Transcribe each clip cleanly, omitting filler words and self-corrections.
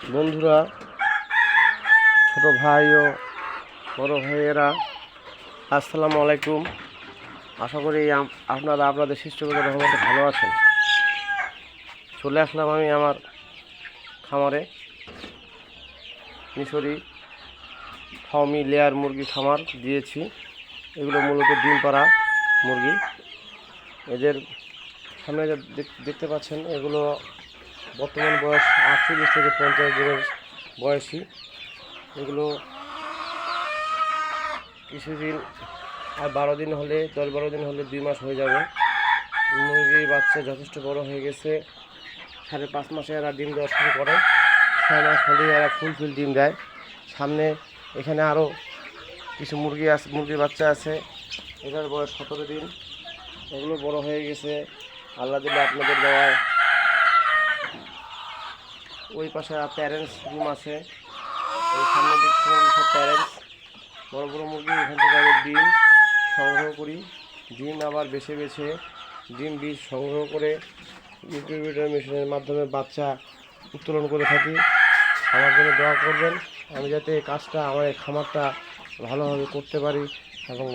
বন্ধুরা, ছোট ভাই ও বড় ভাইয়েরা, আসসালামু আলাইকুম। আশা করি আপনারা আপনাদের সৃষ্টিকর্তার রহমতে ভালো আছেন। চলে আসলাম আমি আমার খামারে। মিশরি ফার্মি লেয়ার মুরগি খামার দিয়েছি। এগুলো মূলত ডিম পাড়া মুরগি। এদের সামনে দেখতে পাচ্ছেন, এগুলো বর্তমান বয়স 48 থেকে 50 দিনের বয়সী। এগুলো কিছুদিন আর 12 দিন হলে 10-12 দিন হলে 2 মাস হয়ে যাবে। মুরগির বাচ্চা যথেষ্ট বড় হয়ে গেছে। 5.5 মাসে এরা ডিম দেওয়া শুরু করে। 6 মাস হলেই এরা ফুল ডিম দেয়। সামনে এখানে আরও কিছু মুরগির বাচ্চা আছে। এটার বয়স 17 দিন। এগুলো বড় হয়ে গেছে আল্লাহ দিলে আপনাদের দেওয়ায়। ওই পাশে প্যারেন্টস রুম আছে। ওই সামনে দেখছেন সব প্যারেন্টস। বড় বড় মুরগি এখান থেকে আমি ডিম সংগ্রহ করি। ডিম আবার বেছে ডিম বীজ সংগ্রহ করে ইনকিউবেটর মেশিনের মাধ্যমে বাচ্চা উত্তোলন করে থাকি। আমার জন্য দোয়া করবেন, আমি যাতে এই কাজটা, আমার এই খামারটা ভালোভাবে করতে পারি এবং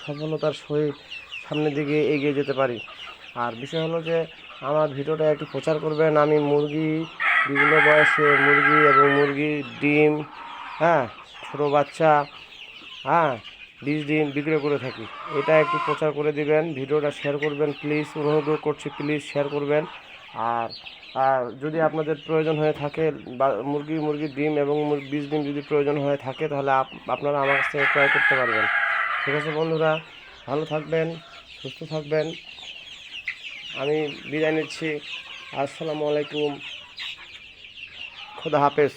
সফলতার সহিত সামনের দিকে এগিয়ে যেতে পারি। আর বিষয় হলো যে আমার ভিডিওটা একটু প্রচার করবেন। আমি বিভিন্ন বয়সে মুরগি এবং মুরগির ডিম, ছোটো বাচ্চা, 20 ডিম বিক্রি করে থাকি। এটা একটু প্রচার করে দিবেন, ভিডিওটা শেয়ার করবেন প্লিজ, অনুরোধ করছি প্লিজ শেয়ার করবেন। আর যদি আপনাদের প্রয়োজন হয়ে থাকে বা মুরগির ডিম এবং 20 ডিম যদি প্রয়োজন হয়ে থাকে, তাহলে আপনারা আমার কাছ থেকে ক্রয় করতে পারবেন। ঠিক আছে বন্ধুরা, ভালো থাকবেন, সুস্থ থাকবেন। আমি বিদায় নিচ্ছি। আসসালামু আলাইকুম, খুদা হাফেজ।